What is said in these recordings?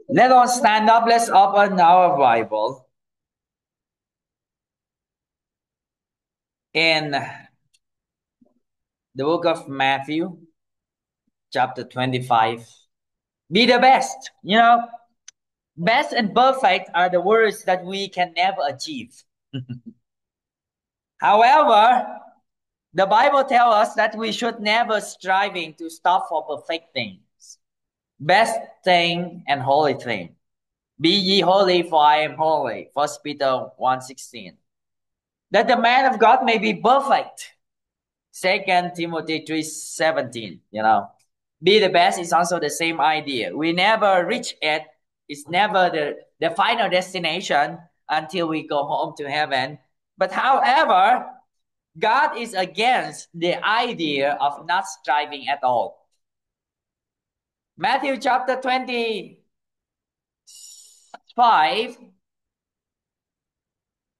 Let us stand up. Let's open our Bible in the book of Matthew, chapter 25. Be the best. Best and perfect are the words that we can never achieve. However, the Bible tells us that we should never striving to stop for perfect things, best thing and holy thing. Be ye holy, for I am holy. 1 Peter 1:16. That the man of God may be perfect. 2 Timothy 3:17. Be the best is also the same idea. We never reach it. It's never the final destination until we go home to heaven. But however, God is against the idea of not striving at all. Matthew chapter 25,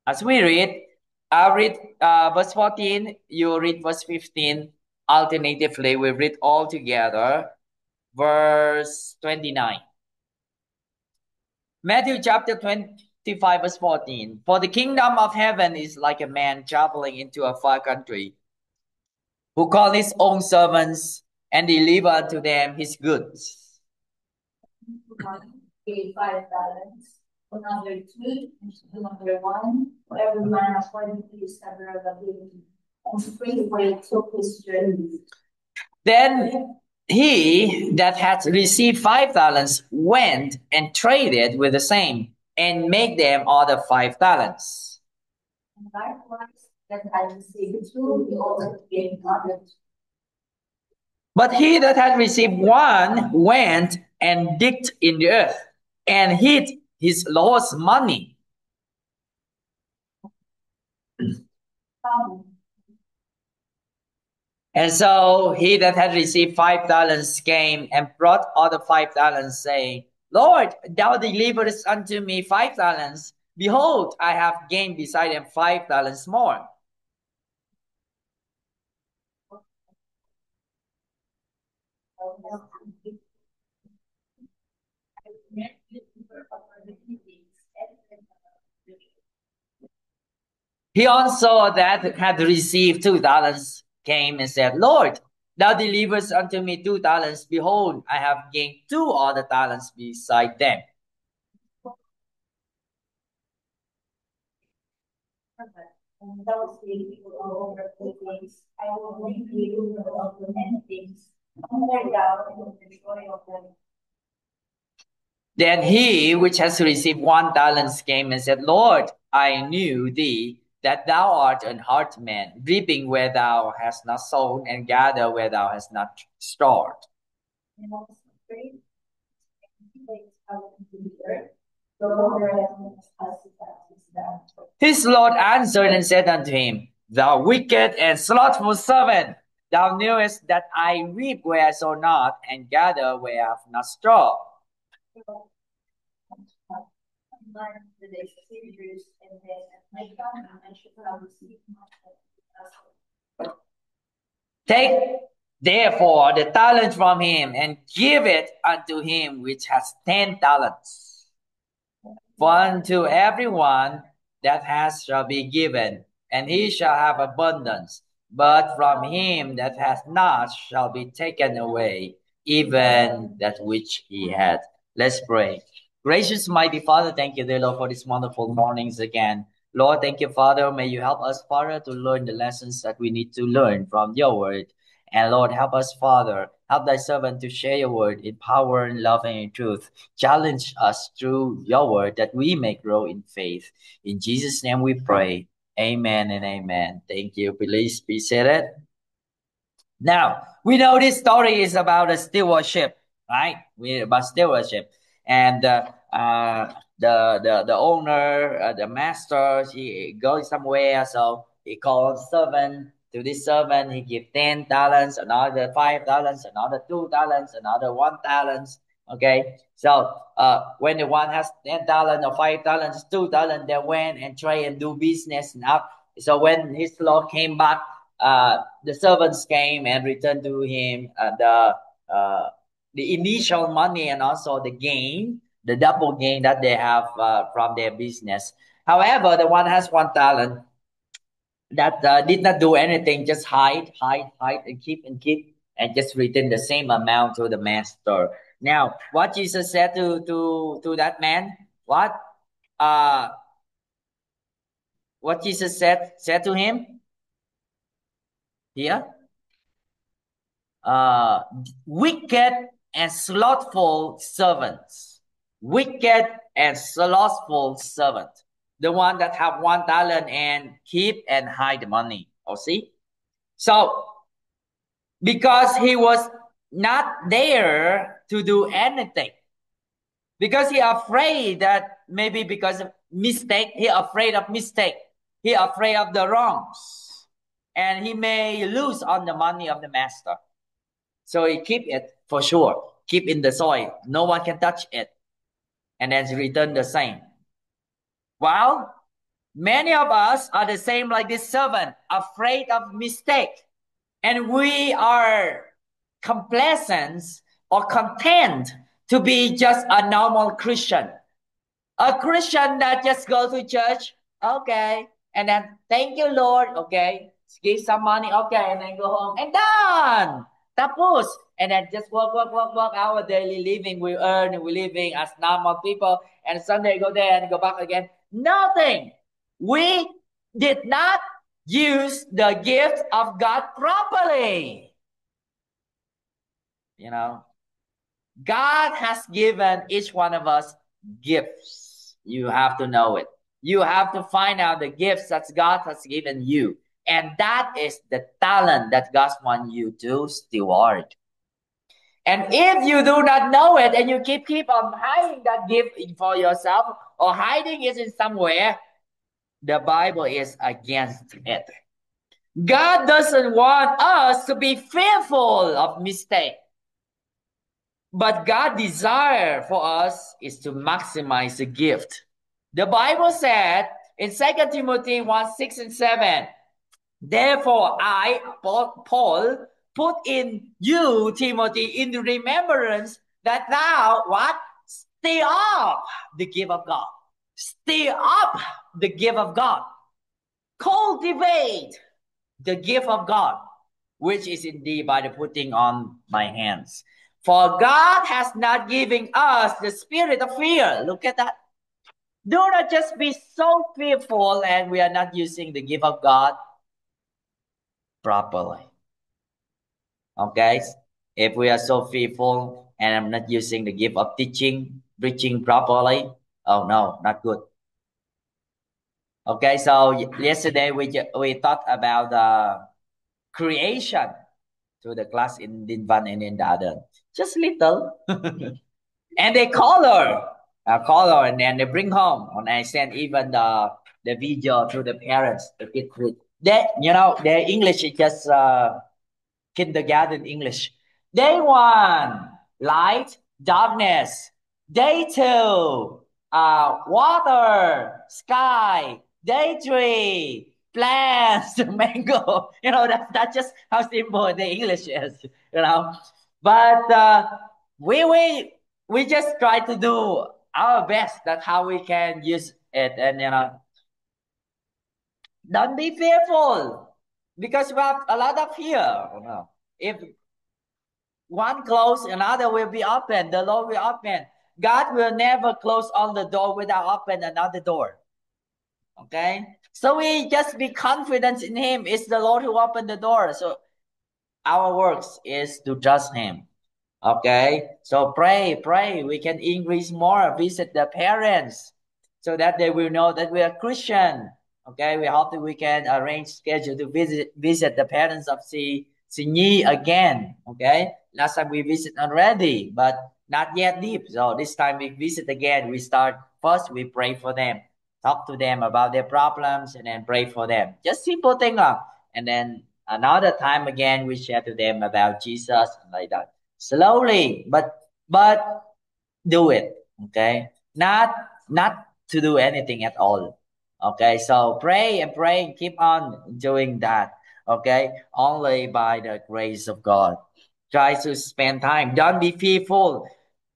as we read, I read verse 14, you read verse 15. Alternatively, we read all together. Verse 29. Matthew chapter 25, verse 14. For the kingdom of heaven is like a man traveling into a far country, who called his own servants and delivered unto them his goods. One gave 5 talents, another 2, and another 1, for every man according to his several ability. And straightway took his journey. Then he that had received 5 talents went and traded with the same, and made them other 5 talents. And likewise, that had received 2, he also gave others. But he that had received 1 went and digged in the earth, and hid his Lord's money. And so he that had received 5 talents came and brought other 5 talents, saying, Lord, thou deliverest unto me 5 talents. Behold, I have gained beside them 5 talents more. He also that had received 2 talents came and said, Lord, thou deliverest unto me 2 talents. Behold, I have gained 2 other talents beside them. And those people all over the place, I will make you of the many things, under doubt and the joy of them. Then he which has received 1 talent came and said, Lord, I knew thee, that thou art an hard man, reaping where thou hast not sown, and gather where thou hast not stored. And also great things out into the earth, the Lord has done. His Lord answered and said unto him, Thou wicked and slothful servant, thou knewest that I reap where I sow not, and gather where I have not stored. Take therefore the talent from him, and give it unto him which has 10 talents. For unto everyone that has shall be given, and he shall have abundance. But from him that hath not shall be taken away, even that which he had. Let's pray. Gracious, mighty Father, thank you, dear Lord, for these wonderful mornings again. Lord, thank you, Father. May you help us, Father, to learn the lessons that we need to learn from your word. And Lord, help us, Father. Help thy servant to share your word in power and love and in truth. Challenge us through your word that we may grow in faith. In Jesus' name we pray. Amen and amen. Thank you. Please be seated. Now, we know this story is about a stewardship, right? About stewardship. And the owner, the master, he goes somewhere, so he calls servant. To this servant, he gives 10 talents, another 5 talents, another 2 talents, another 1 talent. Okay, so when the one has 10 talents or 5 talents, 2 talents, they went and try and do business. Now, so when his Lord came back the servants came and returned to him the initial money and also the gain, the double gain that they have from their business. However, the one has 1 talent that did not do anything, just hide, and keep, and just return the same amount to the master. Now, what Jesus said to that man? Uh what Jesus said to him here? Uh, Wicked and slothful servants. Wicked and slothful servant. The one that have 1 talent and keep and hide the money. Oh, see? So because he was not there to do anything, because he afraid that maybe because of mistake, he afraid of mistake, he afraid of the wrongs, and he may lose on the money of the master. So he keep it for sure, keep in the soil, no one can touch it, and then return the same. Well, many of us are the same like this servant, afraid of mistake, and we are complacent or content to be just a normal Christian. A Christian that just go to church, okay, and then thank you, Lord, okay, give some money, okay, and then go home and done. Tapos, and then just work our daily living. We earn, we living as normal people, and Sunday go there and go back again. Nothing. We did not use the gift of God properly. You know, God has given each one of us gifts. You have to know it. You have to find out the gifts that God has given you. And that is the talent that God wants you to steward. And if you do not know it and you keep on hiding that gift for yourself or hiding it in somewhere, the Bible is against it. God doesn't want us to be fearful of mistake. But God's desire for us is to maximize the gift. The Bible said in 2 Timothy 1 6 and 7, therefore I, Paul, put in you, Timothy, in remembrance that thou, what? Stir up the gift of God. Stir up the gift of God. Cultivate the gift of God, which is indeed by the putting on my hands. For God has not given us the spirit of fear. Look at that. Do not just be so fearful and we are not using the gift of God properly. Okay? If we are so fearful and I'm not using the gift of teaching, preaching properly, oh no, not good. Okay, so yesterday we talked about creation to the class in one and in the other. Just little. And they color, and then they bring home. And I send even the video to the parents. The kids read. They, their English is just kindergarten English. Day one, light, darkness. Day two, water, sky. Day three, plants, mango. That's just how simple the English is. But we just try to do our best. That's how we can use it, and don't be fearful because we have a lot of fear. If one close, another will be open. The Lord will open. God will never close all the door without open another door. Okay, so we just be confident in Him. It's the Lord who opened the door. So our works is to trust Him. Okay, so pray. We can increase more. Visit the parents so that they will know that we are Christian. Okay, we hope that we can arrange schedule to visit the parents of Sinyi again. Okay, last time we visit already, but not yet deep. So this time we visit again. We start first. We pray for them, talk to them about their problems, and then pray for them. Just simple thing, and then another time again we share to them about Jesus and like that. Slowly, but do it. Okay, not to do anything at all. Okay, so pray and keep on doing that. Okay? Only by the grace of God. Try to spend time. Don't be fearful.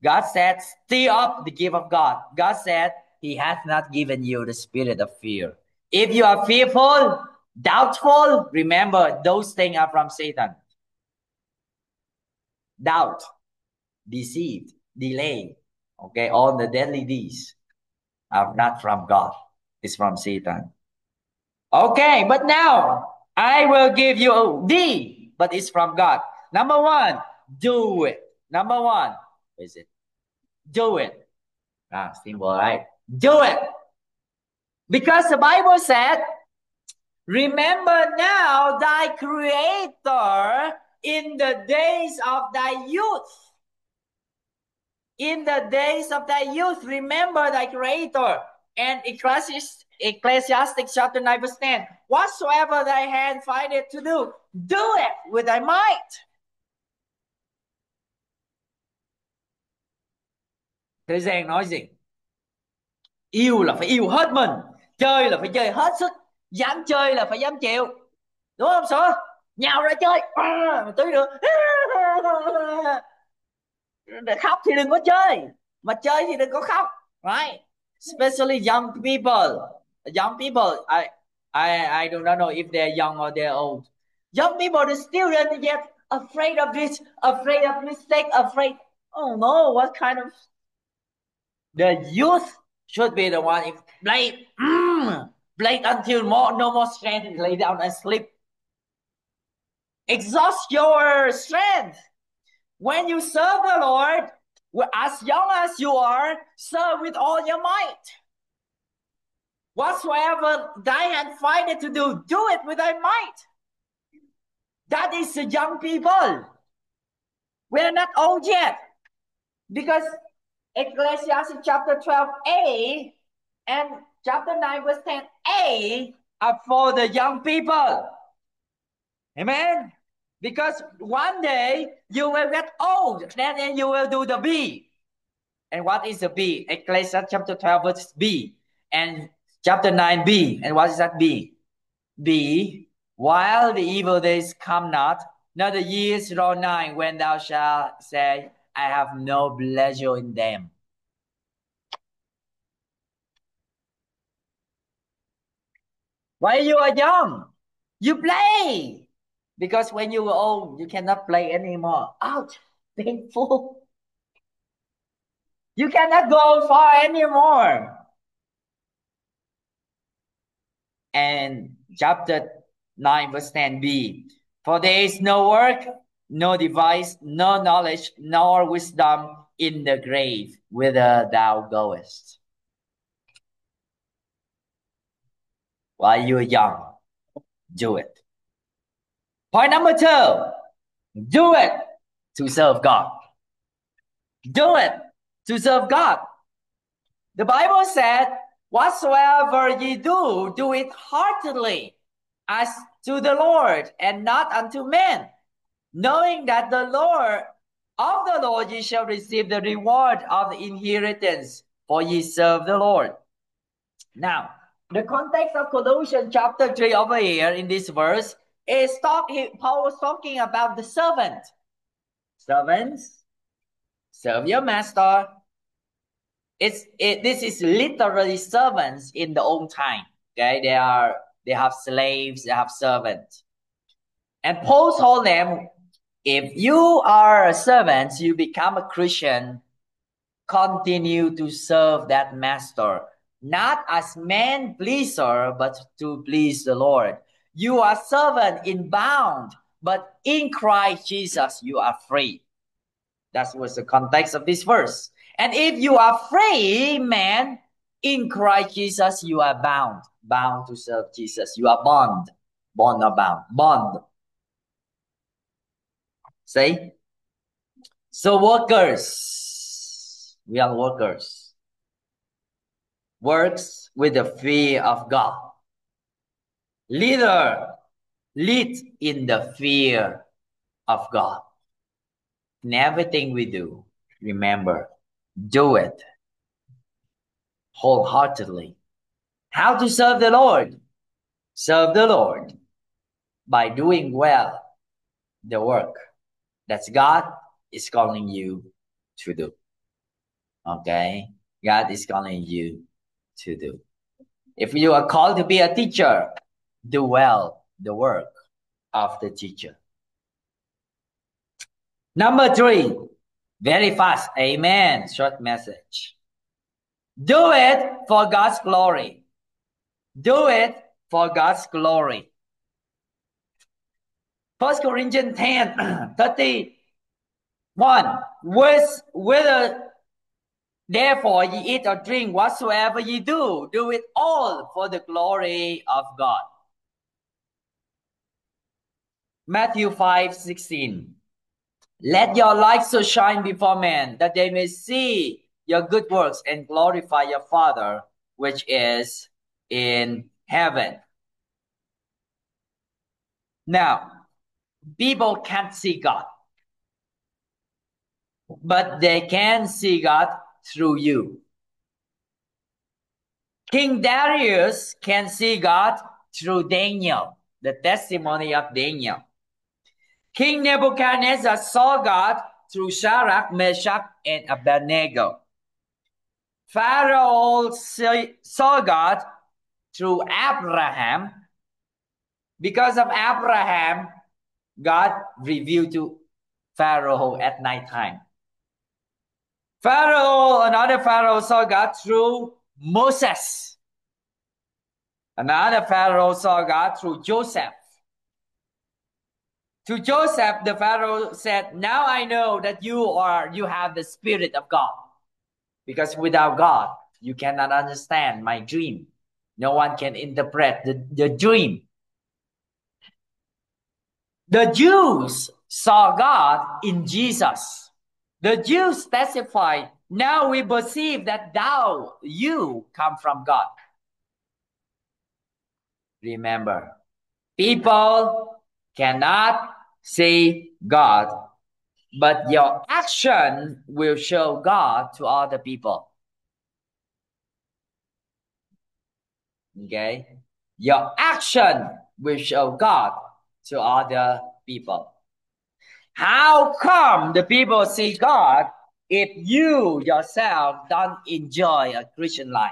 God said, stir up the gift of God. God said, He has not given you the spirit of fear. If you are fearful, doubtful, remember those things are from Satan. Doubt, deceived, delay, okay, all the deadly deeds are not from God. It's from Satan. Okay, but now I will give you D, but it's from God. Number one, do it. Number one, what is it? Do it. Simple, right? Do it. Because the Bible said, remember now thy creator in the days of thy youth. In the days of thy youth, remember thy creator. And Ecclesiastes chapter 9 verse 10. Whatsoever thy hand findeth to do it with thy might. Thế gian nói gì? Yêu là phải yêu hết mình. Chơi là phải chơi hết sức. Dám chơi là phải dám chịu. Đúng không Sữa? Nhào ra chơi. Tí nữa. Để khóc thì đừng có chơi. Mà chơi thì đừng có khóc. Right? Especially young people. Young people, I do not know if they're young or they're old. Young people, the students get afraid of this, afraid of mistake, afraid. Oh no, what kind of? The youth should be the one. If play, play until no more strength, lay down and sleep. Exhaust your strength. When you serve the Lord, as young as you are, serve with all your might. Whatsoever thy hand findeth to do it with thy might. That is the young people. We are not old yet. Because Ecclesiastes chapter 12a and chapter 9 verse 10a are for the young people. Amen? Because one day you will get old, then you will do the B. And what is the B? Ecclesiastes chapter 12 verse B and chapter 9b. And what is that B? B, while the evil days come not, nor the years draw nigh, when thou shalt say, I have no pleasure in them. While you are young, you play. Because when you are old, you cannot play anymore. Ouch, painful. You cannot go far anymore. And chapter 9 verse 10b, for there is no work, no device, no knowledge, nor wisdom in the grave whither thou goest. While you are young, do it. Point number 2, do it to serve God. Do it to serve God. The Bible said, whatsoever ye do, do it heartily, as to the Lord, and not unto men, knowing that the Lord ye shall receive the reward of the inheritance, for ye serve the Lord. Now, the context of Colossians chapter 3 over here in this verse is Paul was talking about the servant. Servants, serve your master. This is literally servants in the old time. Okay, they have slaves, they have servants. And Paul told them, if you are a servant, you become a Christian, continue to serve that master, not as man pleaser, but to please the Lord. You are servant in bound, but in Christ Jesus you are free. That was the context of this verse. And if you are free, man, in Christ Jesus you are bound. Bound to serve Jesus. You are bond. Bond or bound. Bond. See? So workers, we are workers, works with the fear of God. Leader, lead in the fear of God. In everything we do, remember, do it wholeheartedly. How to serve the Lord? Serve the Lord by doing well the work that God is calling you to do. Okay? God is calling you to do. If you are called to be a teacher, do well the work of the teacher. Number 3, very fast. Amen. Short message. Do it for God's glory. Do it for God's glory. 1 Corinthians 10:31. Whether therefore ye eat or drink whatsoever ye do, do it all for the glory of God. Matthew 5:16. Let your light so shine before men that they may see your good works and glorify your Father which is in heaven. Now, people can't see God, but they can see God through you. King Darius can see God through Daniel, the testimony of Daniel. King Nebuchadnezzar saw God through Shadrach, Meshach, and Abednego. Pharaoh saw God through Abraham. Because of Abraham, God revealed to Pharaoh at night time. Another Pharaoh saw God through Moses. Another Pharaoh saw God through Joseph. To Joseph, the Pharaoh said, now I know that you have the Spirit of God. Because without God, you cannot understand my dream. No one can interpret the dream. The Jews saw God in Jesus. The Jews testified, now we perceive that you come from God. Remember, people cannot see God, but your action will show God to other people. Okay? Your action will show God to other people. How come the people see God if you yourself don't enjoy a Christian life?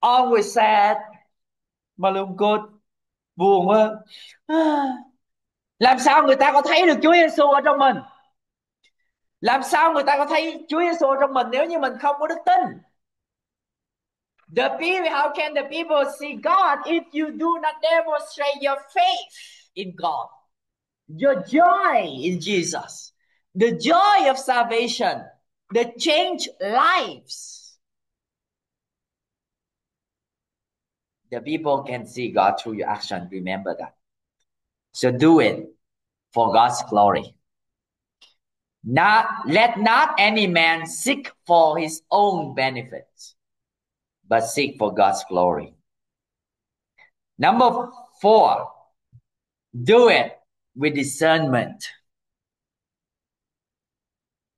Always sad, malungkot, buồn quá. Làm sao người ta có thấy được Chúa Giêsu ở trong mình? Làm sao người ta có thấy Chúa Giêsu ở trong mình nếu như mình không có đức tin? How can the people see God if you do not demonstrate your faith in God? Your joy in Jesus, the joy of salvation, the changed lives. The people can see God through your action. Remember that. So do it for God's glory. Let not any man seek for his own benefits, but seek for God's glory. Number 4, do it with discernment.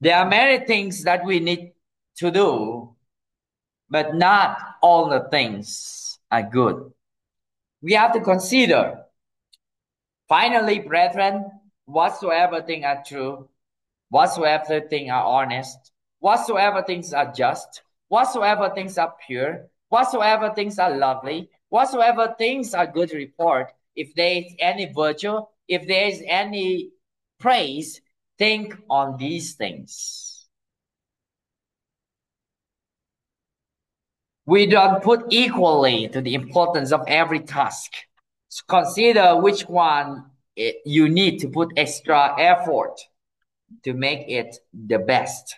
There are many things that we need to do, but not all the things are good. We have to consider, finally, brethren, whatsoever things are true, whatsoever things are honest, whatsoever things are just, whatsoever things are pure, whatsoever things are lovely, whatsoever things are good report, if there is any virtue, if there is any praise, think on these things. We don't put equally to the importance of every task. So consider which one you need to put extra effort to make it the best.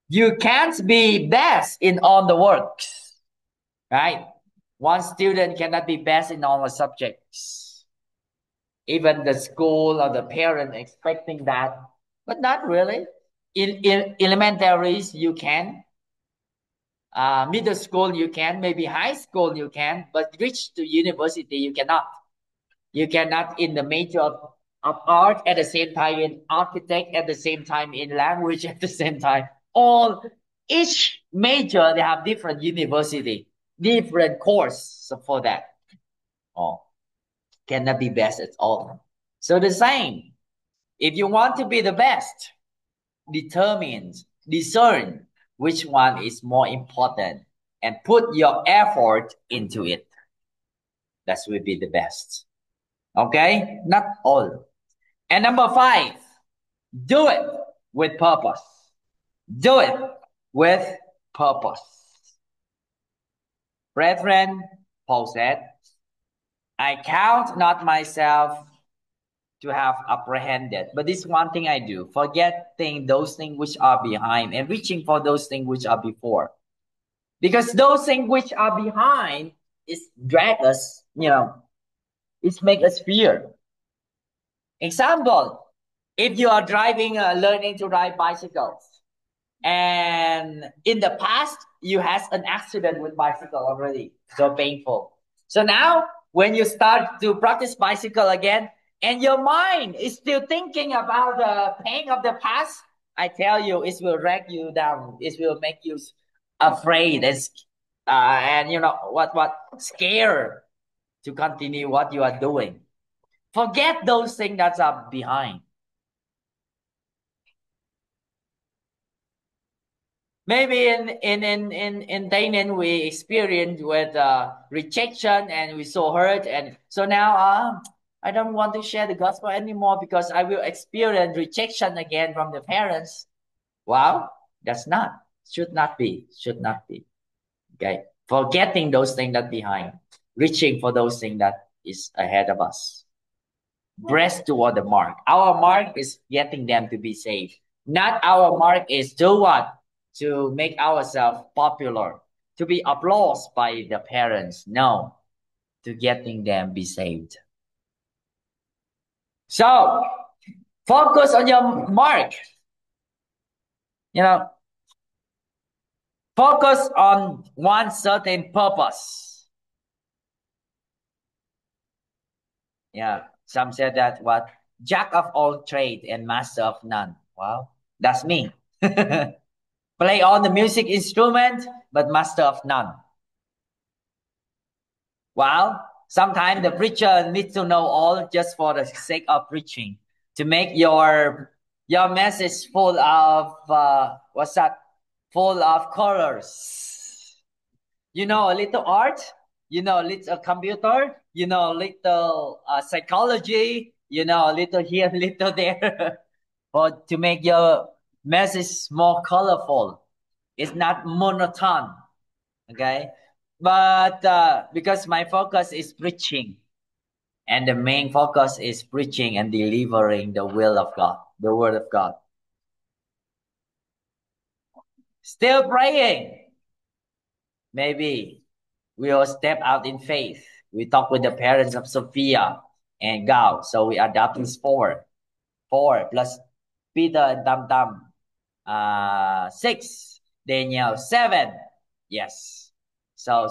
You can't be best in all the works, right? One student cannot be best in all the subjects. Even the school or the parent expecting that, but not really. In elementaries, you can. Middle school, you can. Maybe high school, you can. But reach to university, you cannot. You cannot in the major of art at the same time in architect, at the same time in language, at the same time. Each major, they have different university, different course for that. cannot be best at all. So the same, if you want to be the best, discern which one is more important and put your effort into it. That will be the best. Okay? Not all. And number 5, do it with purpose. Do it with purpose. Brethren, Paul said, I count not myself to have apprehended, but this one thing I do, forgetting those things which are behind and reaching for those things which are before. Because those things which are behind is drag us, it make us fear. Example, if you are driving, learning to ride bicycles, and in the past you had an accident with bicycle already, so painful. So now when you start to practice bicycle again, and your mind is still thinking about the pain of the past, I tell you, it will drag you down. It will make you afraid and what scared to continue what you are doing. Forget those things that are behind. Maybe in Thailand we experienced with rejection and we so hurt, and so now I don't want to share the gospel anymore because I will experience rejection again from the parents. Wow, that's not should not be. Okay, forgetting those things that behind, reaching for those things that is ahead of us. Press toward the mark. Our mark is getting them to be saved. Not our mark is to what? To make ourselves popular, to be applauded by the parents. No, to getting them be saved. So focus on your mark. Focus on one certain purpose. Yeah, some said that what? Jack of all trade and master of none. Wow, that's me. Play all the music instrument, but master of none. Well, sometimes the preacher needs to know all just for the sake of preaching, to make your message full of what's that? Full of colors. A little art. A little computer. A little psychology. A little here, little there, or to make your message more colorful. It's not monotone. Okay, but because my focus is preaching, and the main focus is preaching and delivering the will of God, the word of God. Still praying. Maybe we will step out in faith. We talk with the parents of Sophia and Gao, so we adopt this four plus Peter and Tam 6, Daniel 7. Yes. So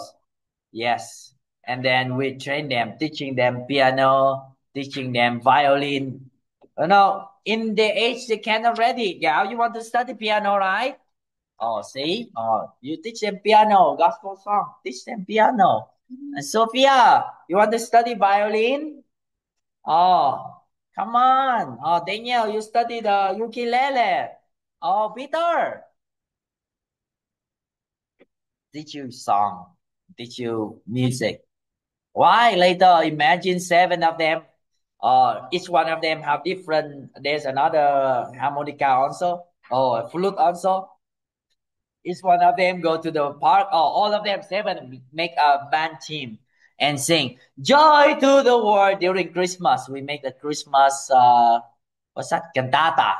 yes. And then we train them, teaching them piano, teaching them violin. In the age they can already. Gal, you want to study piano, right? Oh, see? Oh, you teach them piano, gospel song. Teach them piano. And Sophia, you want to study violin? Oh, come on. Oh, Daniel, you study the ukulele. Oh, Peter, teach you song, teach you music. Why later imagine 7 of them? Each one of them have different. There's another harmonica also. Oh, flute also. Each one of them go to the park. Oh, all of them 7 make a band team and sing "Joy to the World" during Christmas. We make a Christmas what's that? Cantata.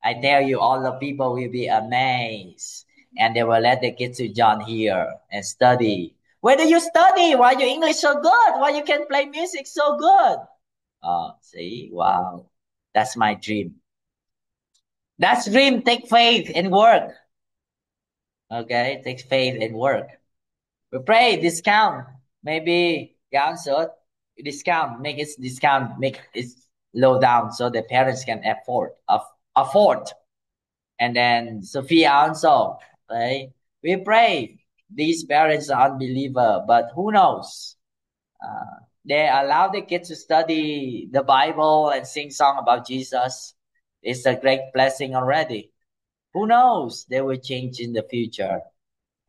I tell you, all the people will be amazed, and they will let the kids to John here and study. Where do you study? Why your English so good? Why you can play music so good? See, wow, that's my dream. That's dream. Take faith and work. Okay, take faith and work. We pray discount. Maybe answer discount. Make it discount. Make it low down so the parents can afford. And then Sophia also. Okay, we pray. These parents are unbeliever, but who knows? they allow the kids to study the Bible and sing song about Jesus, it's a great blessing already. Who knows? They will change in the future.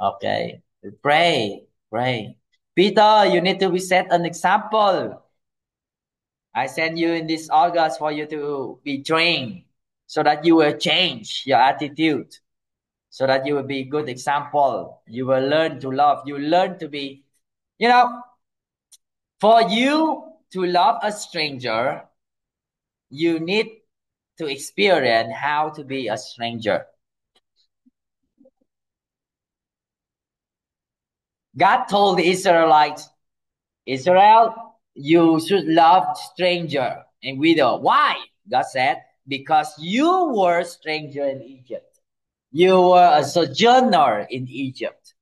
Okay. Pray. Pray. Peter, you need to be set an example. I send you in this August for you to be trained so that you will change your attitude, so that you will be a good example. You will learn to love. You learn to be, you know, for you to love a stranger, you need to experience how to be a stranger. God told the Israelites, Israel, you should love stranger and widow. Why? God said, because you were stranger in Egypt. You were a sojourner in Egypt.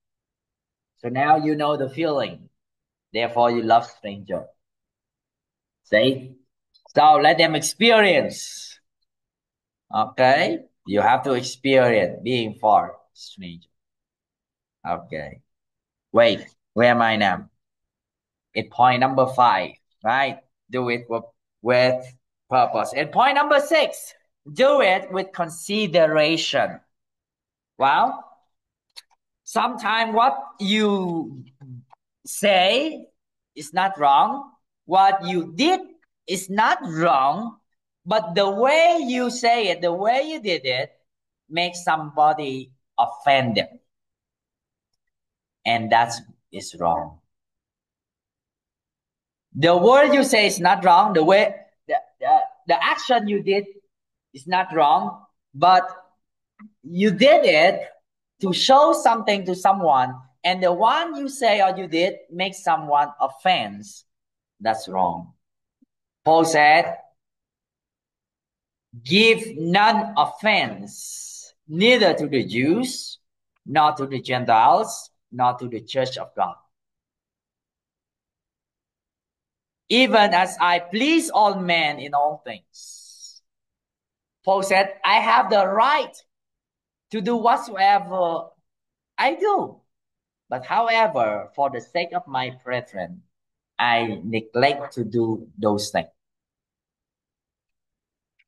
So now you know the feeling. Therefore, you love stranger. See? So let them experience. Okay? You have to experience being for stranger. Okay. Wait, where am I now? At point number 5, right? Do it with purpose. And point number 6, do it with consideration. Well, sometimes what you say is not wrong. What you did is not wrong, but the way you say it, the way you did it, makes somebody offended. And that is wrong. The word you say is not wrong. The way the action you did is not wrong, but you did it to show something to someone, and the one you say or you did makes someone offense. That's wrong. Paul said, give none offense, neither to the Jews, nor to the Gentiles, nor to the church of God. Even as I please all men in all things. Paul said, I have the right to do whatsoever I do. But however, for the sake of my brethren, I neglect to do those things.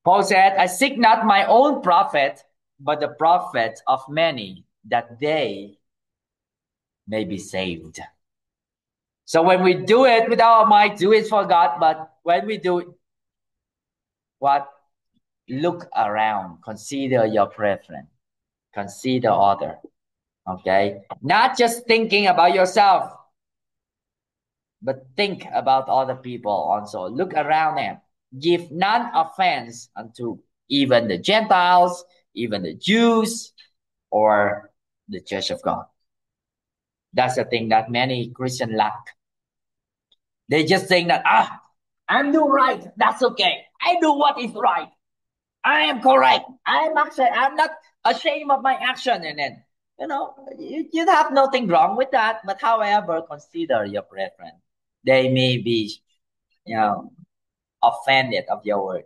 Paul said, I seek not my own profit, but the profit of many, that they may be saved. So when we do it with our might, do it for God. But when we do it, what? Look around. Consider your brethren. Consider other. Okay? Not just thinking about yourself, but think about other people also. Look around them. Give none offense unto even the Gentiles, even the Jews, or the Church of God. That's the thing that many Christians lack. They just think that, I'm doing right. That's okay. I do what is right. I am correct. I'm not ashamed of my action. And then, you have nothing wrong with that. But however, consider your brethren. They may be, offended of your word.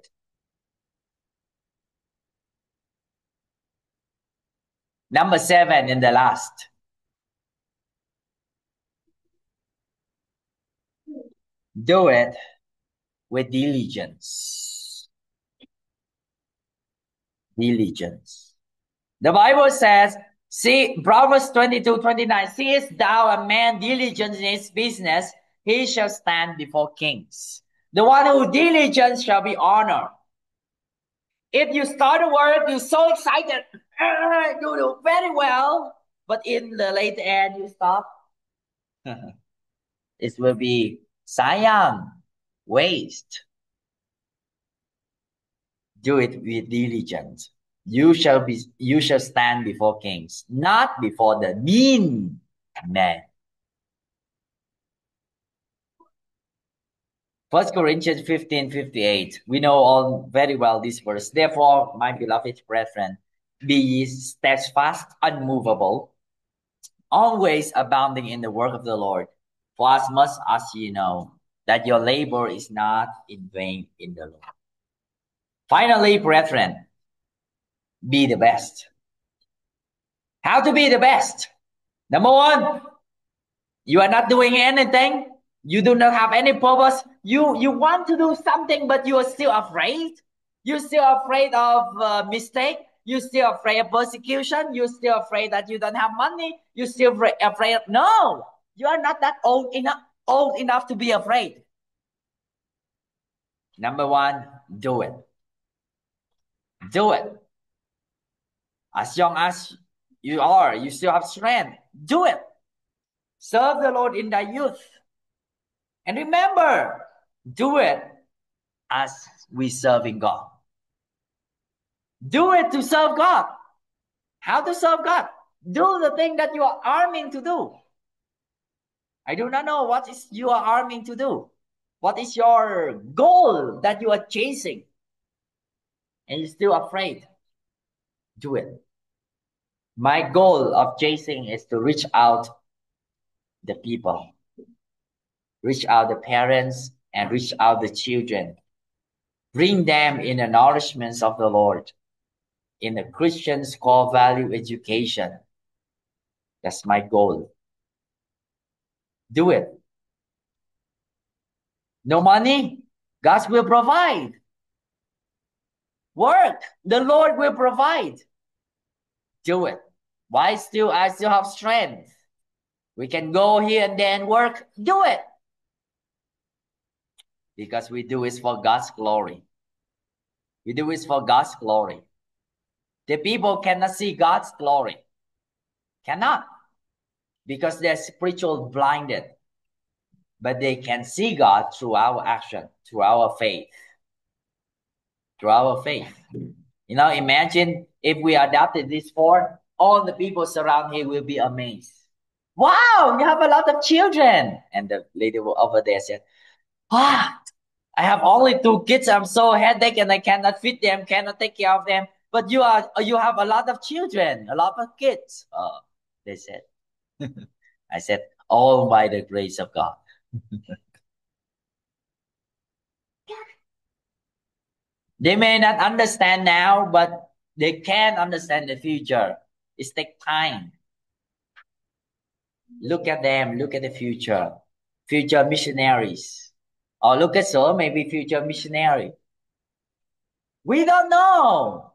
Number 7 in the last. Do it with diligence. Diligence. The Bible says, see, Proverbs 22:29, seest thou a man diligent in his business, he shall stand before kings. The one who diligent shall be honored. If you start a work, you're so excited, you do very well, but in the late end, you stop. It will be sayang, waste. Do it with diligence. You shall stand before kings, not before the mean man. 1 Corinthians 15:58. We know all very well this verse. Therefore, my beloved brethren, be ye steadfast, unmovable, always abounding in the work of the Lord. For as much as ye know that your labor is not in vain in the Lord. Finally, brethren, be the best. How to be the best? Number 1, you are not doing anything. You do not have any purpose. You want to do something, but you are still afraid. You're still afraid of mistake. You're still afraid of persecution. You're still afraid that you don't have money. You're still afraid. No, you are not that old enough to be afraid. Number one, do it. Do it. As young as you are, you still have strength. Do it. Serve the Lord in thy youth. And remember, do it as we serving God. Do it to serve God. How to serve God? Do the thing that you are arming to do. I do not know what is you are arming to do. What is your goal that you are chasing? And you're still afraid. Do it. My goal of chasing is to reach out the people. Reach out the parents and reach out the children. Bring them in the nourishments of the Lord. In the Christian's core value education. That's my goal. Do it. No money? God will provide. Work. The Lord will provide. Do it. I still have strength. We can go here and there and work. Do it. Because we do it for God's glory. We do it for God's glory. The people cannot see God's glory. Cannot. Because they're spiritual blinded. But they can see God through our action, through our faith. Through our faith. You know, imagine if we adopted this four, all the people surround here will be amazed. Wow, you have a lot of children. And the lady over there said, ah, I have only 2 kids. I'm so headache and I cannot feed them, cannot take care of them. But you have a lot of children, a lot of kids. They said. I said, all by the grace of God. They may not understand now, but they can understand the future. It takes time. Look at them. Look at the future. Future missionaries. Or look at so maybe future missionary. We don't know.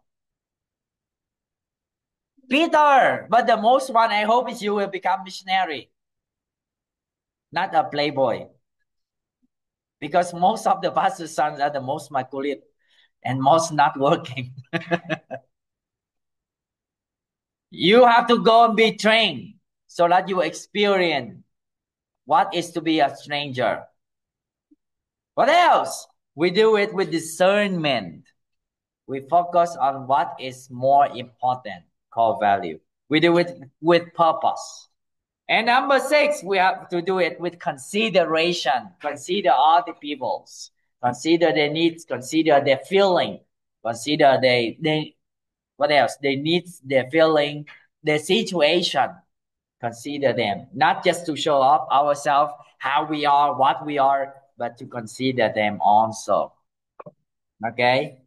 Peter, but the most one I hope is you will become missionary. Not a playboy. Because most of the pastor's sons are the most immaculate and most not working. You have to go and be trained so that you experience what is to be a stranger. What else? We do it with discernment. We focus on what is more important, core value. We do it with purpose. And number 6, we have to do it with consideration. Consider all the peoples. Consider their needs. Consider their feeling. Consider what else? Their needs, their feeling, their situation. Consider them. Not just to show up ourselves, how we are, what we are, but to consider them also. Okay?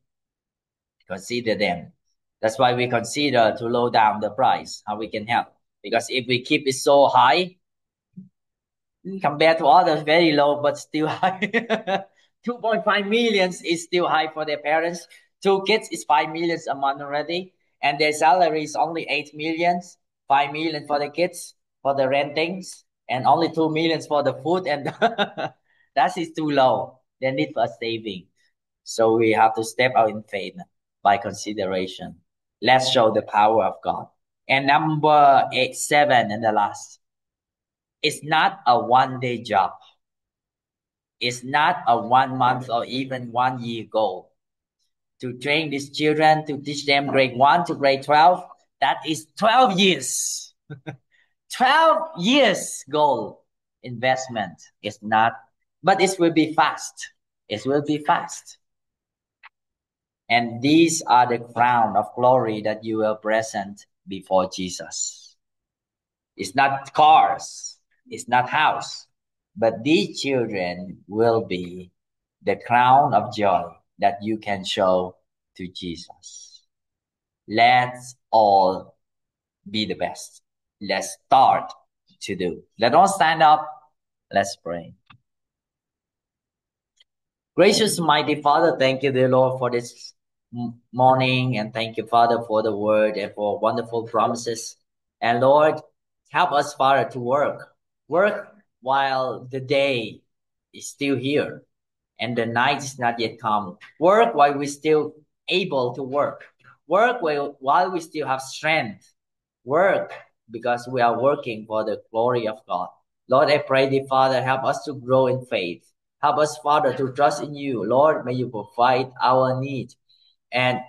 Consider them. That's why we consider to lower down the price, how we can help. Because if we keep it so high, compared to others, very low, but still high. 2.5 million is still high for their parents. 2 kids is 5 million a month already. And their salary is only 8 million. 5 million for the kids, for the rentings, and only 2 million for the food. And that is too low. They need for saving. So we have to step out in faith by consideration. Let's show the power of God. And number 7 and the last. It's not a one-day job. It's not a 1 month or even 1 year goal. To train these children, to teach them grade 1 to grade 12, that is 12 years. 12 years goal investment is not, but it will be fast. It will be fast. And these are the crown of glory that you will present before Jesus. It's not cars. It's not house. But these children will be the crown of joy that you can show to Jesus. Let's all be the best. Let's start to do. Let's all stand up. Let's pray. Gracious mighty Father, thank you, dear Lord, for this morning, and thank you, Father, for the word and for wonderful promises. And Lord, help us, Father, to work while the day is still here and the night is not yet come. Work while we're still able to work. Work while we still have strength. Work because we are working for the glory of God. Lord, I pray thee, Father, help us to grow in faith. Help us, Father, to trust in you. Lord, may you provide our need. And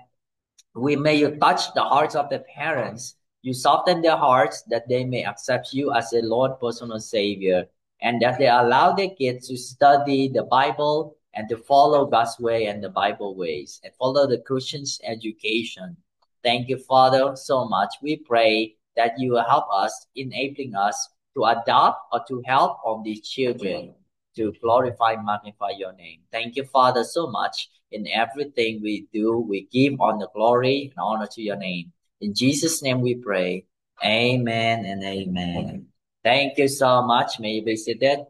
may you touch the hearts of the parents. You soften their hearts that they may accept you as a Lord, personal Savior, and that they allow their kids to study the Bible and to follow God's way and the Bible ways and follow the Christian's education. Thank you, Father, so much. We pray that you will help us, enabling us to adopt or to help on these children to glorify and magnify your name. Thank you, Father, so much. In everything we do, we give on the glory and honor to your name. In Jesus' name we pray. Amen and amen. Thank you so much. May you be seated.